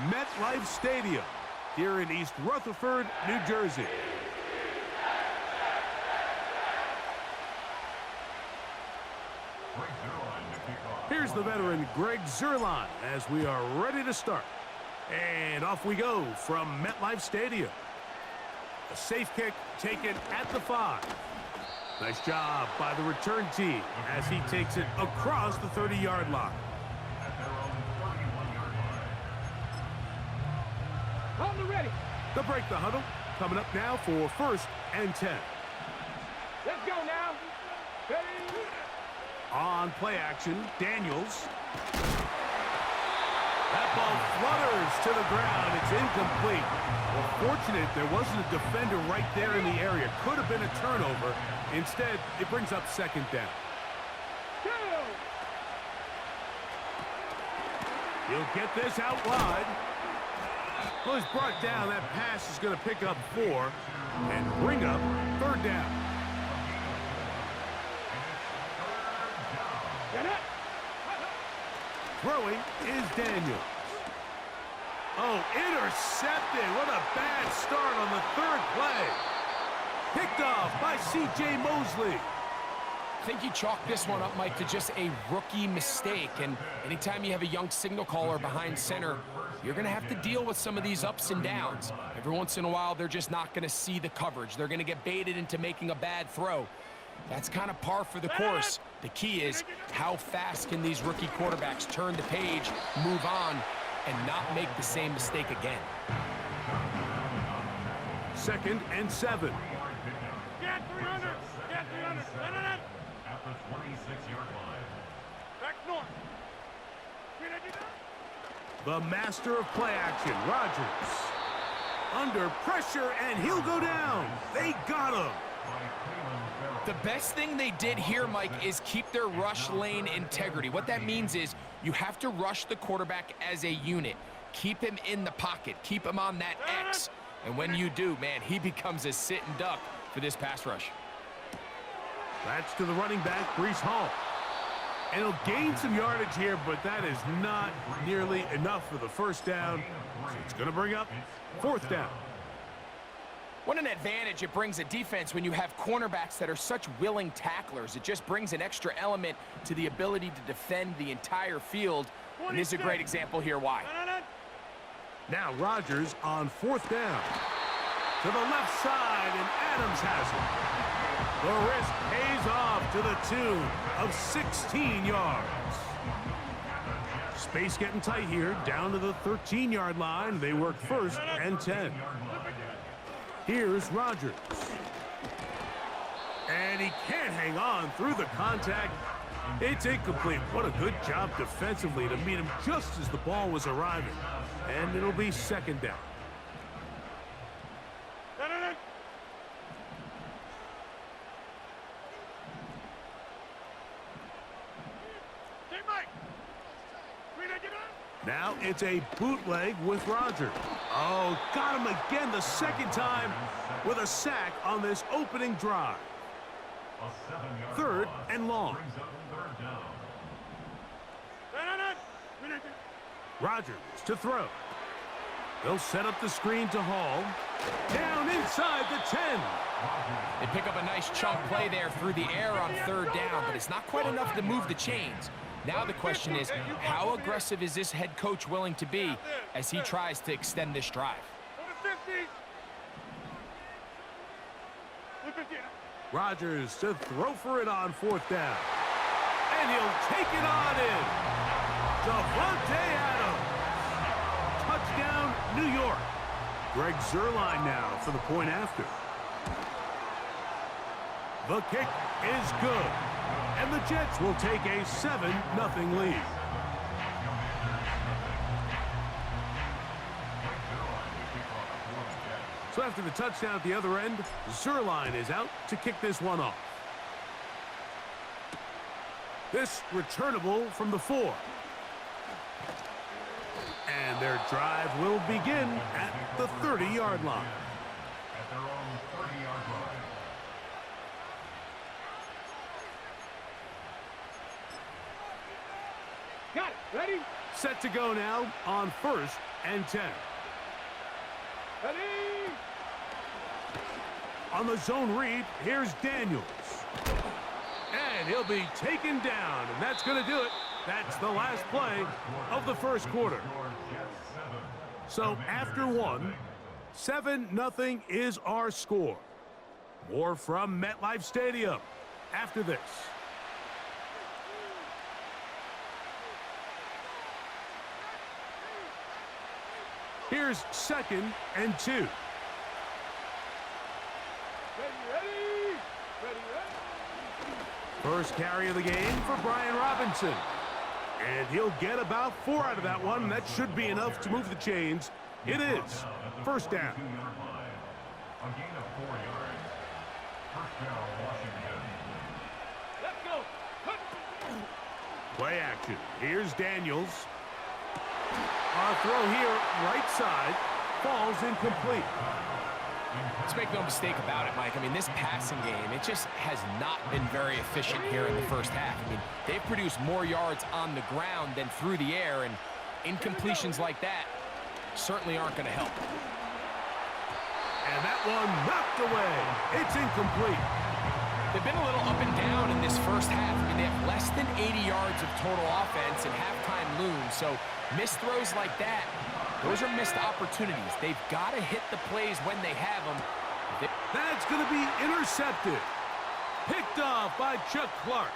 MetLife Stadium here in East Rutherford, New Jersey. Here's the veteran Greg Zuerlein as we are ready to start. And off we go from MetLife Stadium. A safe kick taken at the 5. Nice job by the return team as he takes it across the 30-yard line. On the ready. They'll break the huddle. Coming up now for 1st and 10. Let's go now. Ready. On play action, Daniels. That ball flutters to the ground. It's incomplete. Well, fortunate there wasn't a defender right there in the area. Could have been a turnover. Instead, it brings up 2nd down. He'll get this out wide. Well, he's brought down. That pass is going to pick up 4 and bring up 3rd down. Throwing is Daniels. Oh, intercepted. What a bad start on the 3rd play. Picked off by C.J. Mosley. I think you chalk this one up, Mike, to just a rookie mistake. And anytime you have a young signal caller behind center, you're going to have to deal with some of these ups and downs. Every once in a while, they're just not going to see the coverage. They're going to get baited into making a bad throw. That's kind of par for the course. The key is how fast can these rookie quarterbacks turn the page, move on, and not make the same mistake again. 2nd and 7. Get 300. Get 300. At the 26-yard line. Back north. The master of play action, Rodgers. Under pressure, and he'll go down. They got him. The best thing they did here, Mike, is keep their rush lane integrity. What that means is you have to rush the quarterback as a unit. Keep him in the pocket. Keep him on that X. And when you do, man, he becomes a sitting duck for this pass rush. That's to the running back, Breece Hall. And he'll gain some yardage here, but that is not nearly enough for the 1st down. So it's going to bring up 4th down. What an advantage it brings a defense when you have cornerbacks that are such willing tacklers. It just brings an extra element to the ability to defend the entire field. And this is a great example here why. Now Rodgers on 4th down. To the left side, and Adams has it. The risk pays off to the tune of 16 yards. Space getting tight here, down to the 13-yard line. They work 1st and 10. Here's Rodgers. And he can't hang on through the contact. It's incomplete. What a good job defensively to meet him just as the ball was arriving. And it'll be 2nd down. Now it's a bootleg with Rodgers. Oh, got him again the 2nd time with a sack on this opening drive. 3rd and long. Rodgers to throw. They'll set up the screen to Hall. Down inside the 10. They pick up a nice chunk play there through the air on 3rd down, but it's not quite enough to move the chains. Now the question is, how aggressive is this head coach willing to be as he tries to extend this drive? Rodgers to throw for it on 4th down. And he'll take it on in. Davante Adams. Touchdown, New York. Greg Zuerlein now for the point after. The kick is good. And the Jets will take a 7-0 lead. So after the touchdown at the other end, Zuerlein is out to kick this one off. This returnable from the 4. And their drive will begin at the 30-yard line. At their own 30-yard line. Got it. Ready? Set to go now on 1st and 10. Ready? On the zone read, here's Daniels. And he'll be taken down, and that's going to do it. That's the last play of the first quarter. So after one, 7-0 is our score. More from MetLife Stadium after this. Here's 2nd and 2. Ready, ready? Ready, ready? First carry of the game for Brian Robinson. And he'll get about 4 out of that one. That should be enough to move the chains. It is. First down. A gain of 4 yards. First down, Washington. Let's go. Cut. Play action. Here's Daniels. Our throw here, right side, falls incomplete. Let's make no mistake about it, Mike. I mean, this passing game, it just has not been very efficient here in the first half. I mean, they've produced more yards on the ground than through the air, and incompletions like that certainly aren't going to help. And that one knocked away. It's incomplete. They've been a little up and down in this first half. I mean, they have less than 80 yards of total offense, and halftime looms. So missed throws like that, those are missed opportunities. They've got to hit the plays when they have them. That's going to be intercepted. Picked off by Chuck Clark.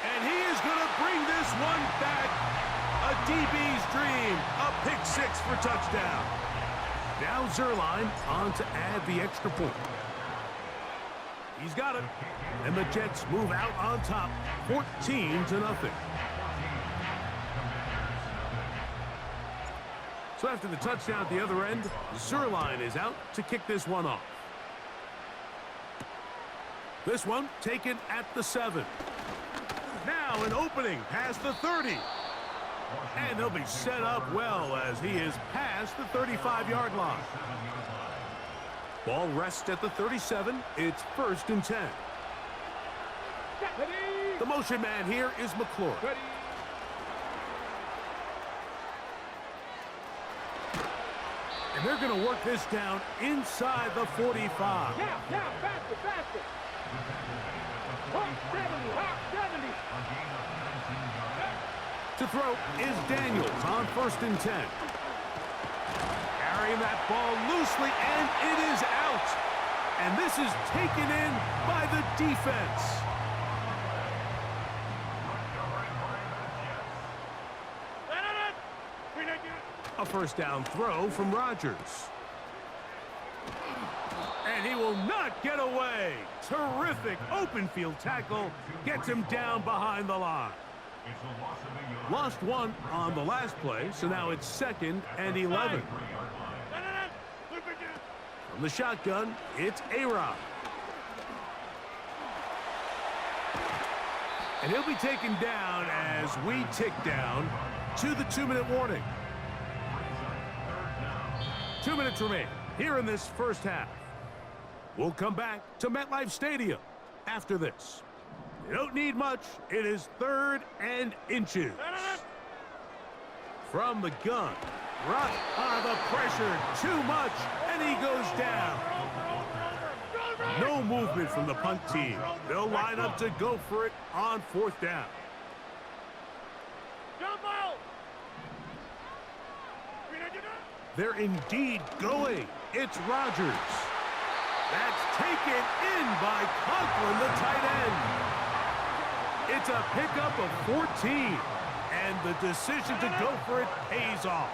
And he is going to bring this one back. A DB's dream. A pick 6 for touchdown. Now Zerline on to add the extra point. He's got it. And the Jets move out on top, 14-0. So after the touchdown at the other end, Zerline is out to kick this one off. This one taken at the 7. Now an opening past the 30. And they'll be set up well as he is past the 35-yard line. Ball rests at the 37. It's 1st and 10. Ready? The motion man here is McClure. Ready? And they're going to work this down inside the 45. Now, faster, faster. Hot 70, hot 70. To throw is Daniels on 1st and 10. Carrying that ball loosely, and it is out. And this is taken in by the defense. A first down throw from Rodgers. And he will not get away. Terrific open field tackle. Gets him down behind the line. Lost 1 on the last play, so now it's 2nd and 11. From the shotgun, it's A-Rod. And he'll be taken down as we tick down to the 2-minute warning. 2 minutes remain here in this first half. We'll come back to MetLife Stadium after this. You don't need much. It is 3rd and inches. From the gun. Right on the pressure. Too much. And he goes down. No movement from the punt team. They'll line up to go for it on 4th down. They're indeed going. It's Rodgers. That's taken in by Conklin, the tight end. It's a pickup of 14, and the decision to go for it pays off.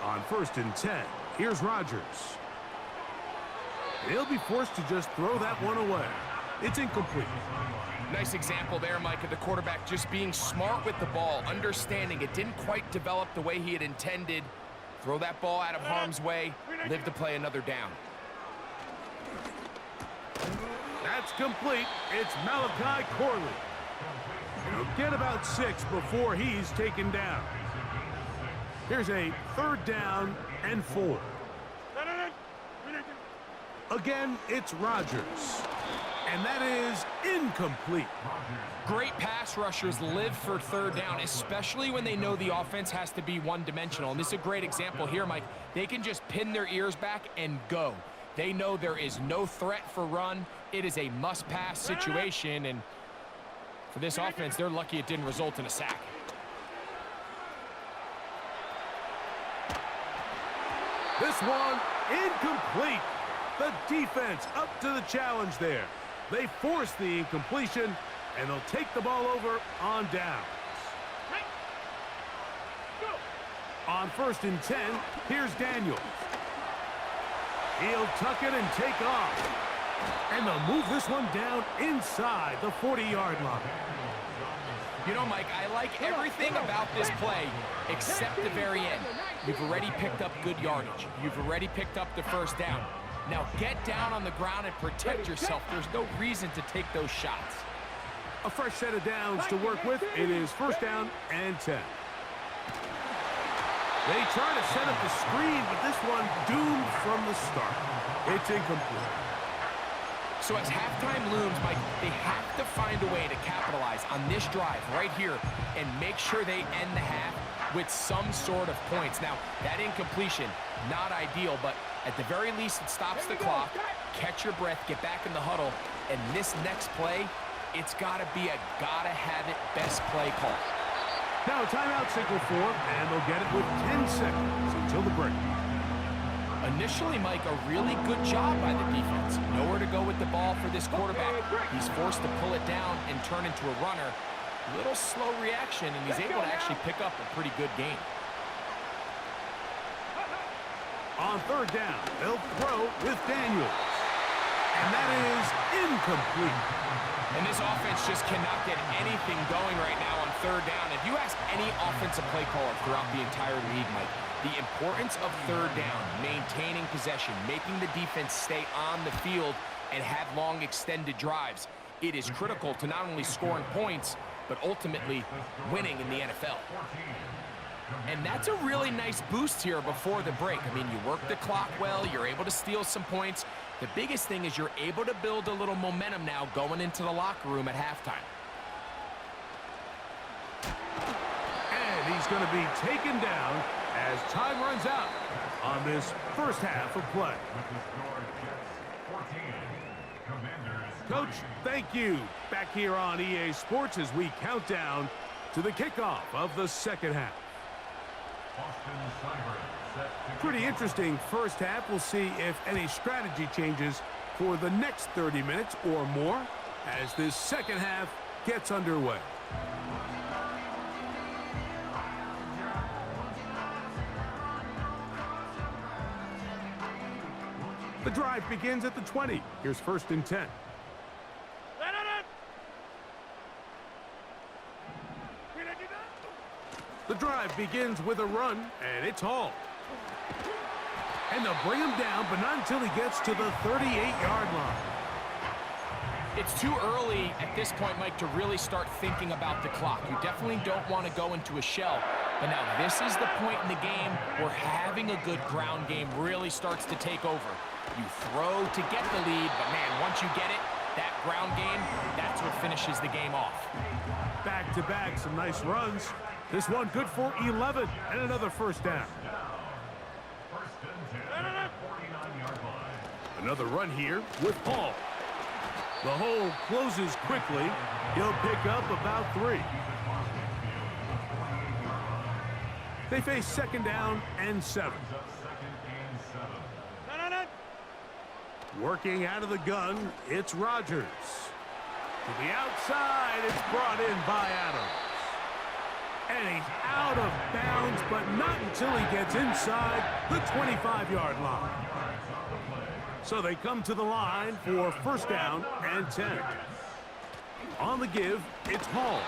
On 1st and 10, here's Rodgers. He'll be forced to just throw that one away. It's incomplete. Nice example there, Mike, of the quarterback just being smart with the ball, understanding it didn't quite develop the way he had intended. Throw that ball out of harm's way, live to play another down. That's complete. It's Malachi Corley. He'll get about 6 before he's taken down. Here's a 3rd down and 4. Again, it's Rodgers. And that is incomplete. Great pass rushers live for third down, especially when they know the offense has to be one-dimensional. And this is a great example here, Mike. They can just pin their ears back and go. They know there is no threat for run. It is a must-pass situation, and for this offense, they're lucky it didn't result in a sack. This one incomplete. The defense up to the challenge there. They force the incompletion, and they'll take the ball over on downs. On 1st and 10, here's Daniels. He'll tuck it and take off. And they'll move this one down inside the 40-yard line. You know, Mike, I like everything about this play except the very end. You've already picked up good yardage. You've already picked up the first down. Now get down on the ground and protect yourself. There's no reason to take those shots. A fresh set of downs to work with. It is 1st down and 10. They try to set up the screen, but this one doomed from the start. It's incomplete. So as halftime looms, Mike, they have to find a way to capitalize on this drive right here and make sure they end the half with some sort of points. Now, that incompletion, not ideal, but at the very least, it stops the clock. Catch your breath, get back in the huddle, and this next play, it's got to be a gotta-have-it best play call. Now a timeout signal for them, and they'll get it with 10 seconds until the break. Initially, Mike, a really good job by the defense. Nowhere to go with the ball for this quarterback. He's forced to pull it down and turn into a runner. Little slow reaction, and he's able to actually pick up a pretty good game. On 3rd down, they'll throw with Daniels. And that is incomplete. And this offense just cannot get anything going right now on 3rd down. If you ask any offensive play caller throughout the entire league, Mike, the importance of 3rd down, maintaining possession, making the defense stay on the field and have long extended drives, it is critical to not only scoring points, but ultimately winning in the NFL. And that's a really nice boost here before the break. I mean, you work the clock well, you're able to steal some points. The biggest thing is you're able to build a little momentum now going into the locker room at halftime. And he's going to be taken down as time runs out on this first half of play. Coach, thank you. Back here on EA Sports as we count down to the kickoff of the second half. Pretty interesting first half. We'll see if any strategy changes for the next 30 minutes or more as this second half gets underway. The drive begins at the 20. Here's 1st and 10. The drive begins with a run, and it's Hall. And they'll bring him down, but not until he gets to the 38-yard line. It's too early at this point, Mike, to really start thinking about the clock. You definitely don't want to go into a shell. But now this is the point in the game where having a good ground game really starts to take over. You throw to get the lead, but man, once you get it, that ground game, that's what finishes the game off. Back-to-back, some nice runs. This one good for 11 and another first down. Another run here with Paul. The hole closes quickly. He'll pick up about 3. They face 2nd down and 7. Working out of the gun, it's Rodgers. To the outside, it's brought in by Adams. And he's out of bounds, but not until he gets inside the 25-yard line. So they come to the line for 1st down and 10. On the give, it's Hall.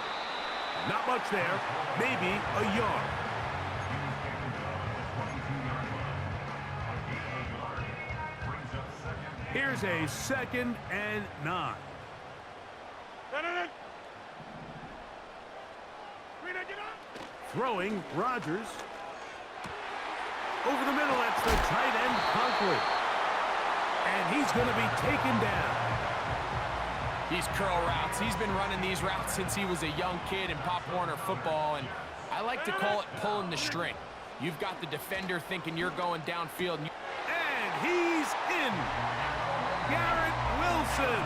Not much there, maybe a yard. Here's a 2nd and 9. Throwing, Rodgers. Over the middle, that's the tight end, Conklin. And he's going to be taken down. These curl routes, he's been running these routes since he was a young kid in Pop Warner football, and I like to call it pulling the string. You've got the defender thinking you're going downfield. And he's in. Garrett Wilson.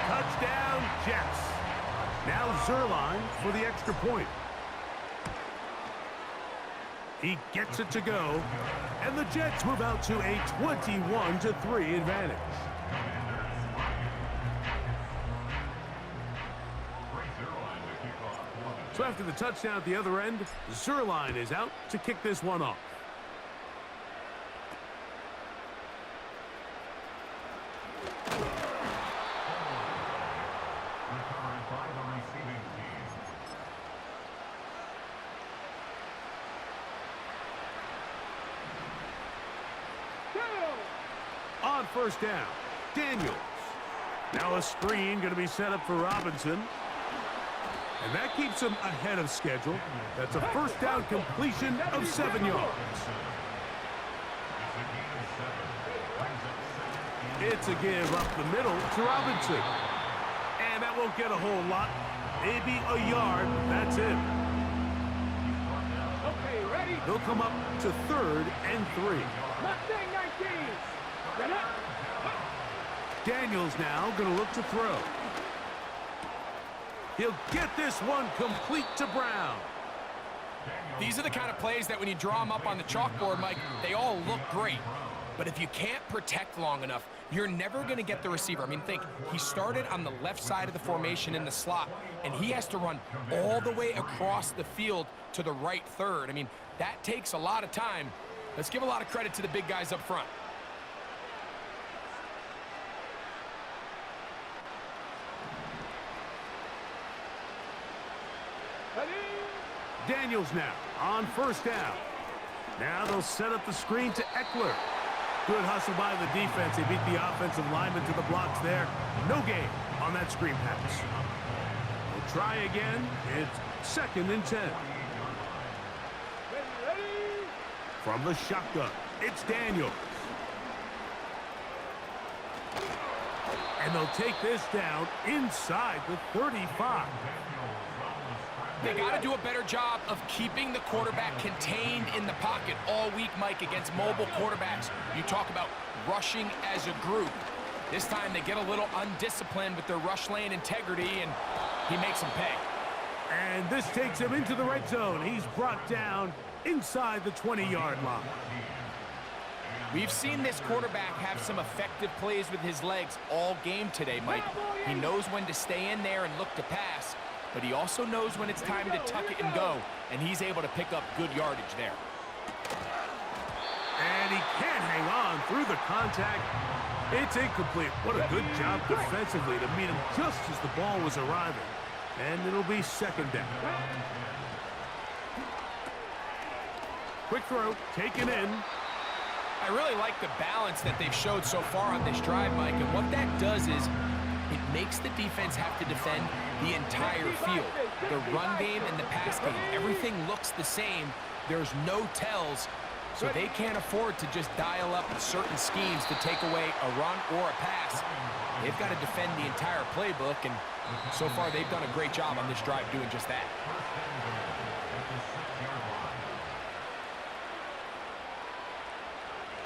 Touchdown, Jets. Now Zerline for the extra point. He gets it to go, and the Jets move out to a 21-3 advantage. So after the touchdown at the other end, Zerline is out to kick this one off. On first down, Daniels. Now a screen going to be set up for Robinson. And that keeps him ahead of schedule. That's a first down completion of 7 yards. It's a give up the middle to Robinson. And that won't get a whole lot. Maybe a yard. That's it. Okay, ready? They'll come up to 3rd and 3. Mustang 19. Get up. Daniels now going to look to throw. He'll get this one complete to Brown. These are the kind of plays that when you draw them up on the chalkboard, Mike, they all look great. But if you can't protect long enough, you're never going to get the receiver. I mean, think, he started on the left side of the formation in the slot, and he has to run all the way across the field to the right third. I mean, that takes a lot of time. Let's give a lot of credit to the big guys up front. Daniels now on first down. Now they'll set up the screen to Eckler. Good hustle by the defense. They beat the offensive lineman to the blocks there. No gain on that screen pass. We'll try again. It's 2nd and 10. From the shotgun, it's Daniels. And they'll take this down inside the 35. They got to do a better job of keeping the quarterback contained in the pocket all week, Mike, against mobile quarterbacks. You talk about rushing as a group. This time they get a little undisciplined with their rush lane integrity, and he makes them pay. And this takes him into the red zone. He's brought down inside the 20-yard line. We've seen this quarterback have some effective plays with his legs all game today, Mike. He knows when to stay in there and look to pass, but he also knows when it's time to tuck it and go, and he's able to pick up good yardage there. And he can't hang on through the contact. It's incomplete. What a good job defensively to meet him just as the ball was arriving. And it'll be 2nd down. Quick throw, taken in. I really like the balance that they've showed so far on this drive, Mike, and what that does is it makes the defense have to defend the entire field. The run game and the pass game, everything looks the same. There's no tells, so they can't afford to just dial up certain schemes to take away a run or a pass. They've got to defend the entire playbook, and so far they've done a great job on this drive doing just that.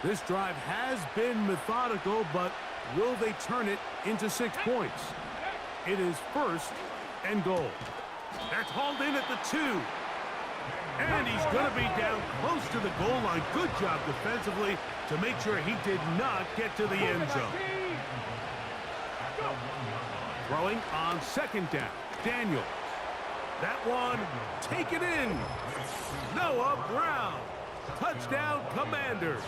This drive has been methodical, but will they turn it into 6 points? It is 1st and goal. That's hauled in at the 2. And he's going to be down close to the goal line. Good job defensively to make sure he did not get to the end zone. Throwing on 2nd down, Daniels. That one taken in. Noah Brown. Touchdown, Commanders.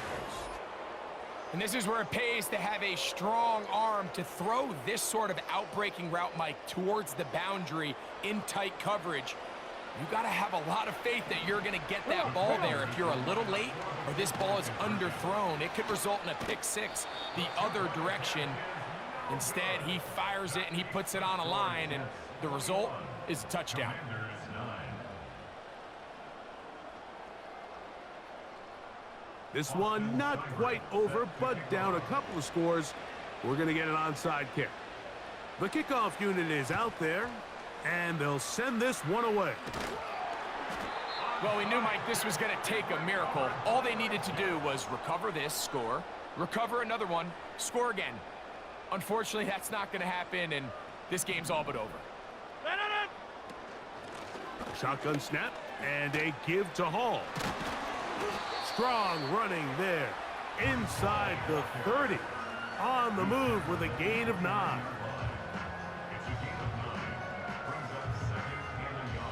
And this is where it pays to have a strong arm to throw this sort of outbreaking route, Mike, towards the boundary in tight coverage. You got to have a lot of faith that you're going to get that ball there. If you're a little late or this ball is underthrown, it could result in a pick six the other direction. Instead, he fires it and he puts it on a line, and the result is a touchdown. This one not quite over, but down a couple of scores. We're going to get an onside kick. The kickoff unit is out there, and they'll send this one away. Well, we knew, Mike, this was going to take a miracle. All they needed to do was recover this, score, recover another one, score again. Unfortunately, that's not going to happen, and this game's all but over. Shotgun snap, and a give to Hall. Strong running there, inside the 30. On the move with a gain of 9. It's a gain of 9. Brings up 2nd and a yard.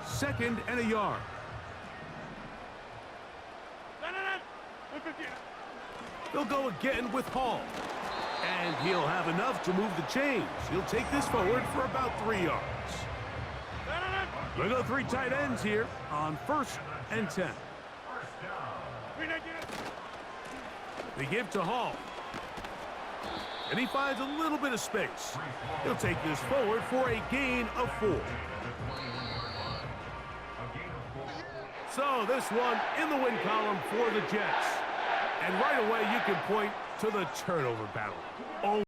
2nd and a yard. They'll go again with Hall. And he'll have enough to move the chains. He'll take this forward for about 3 yards. We'll go 3 tight ends here on 1st and 10. They give to Hall. And he finds a little bit of space. He'll take this forward for a gain of 4. So this one in the win column for the Jets. And right away you can point to the turnover battle.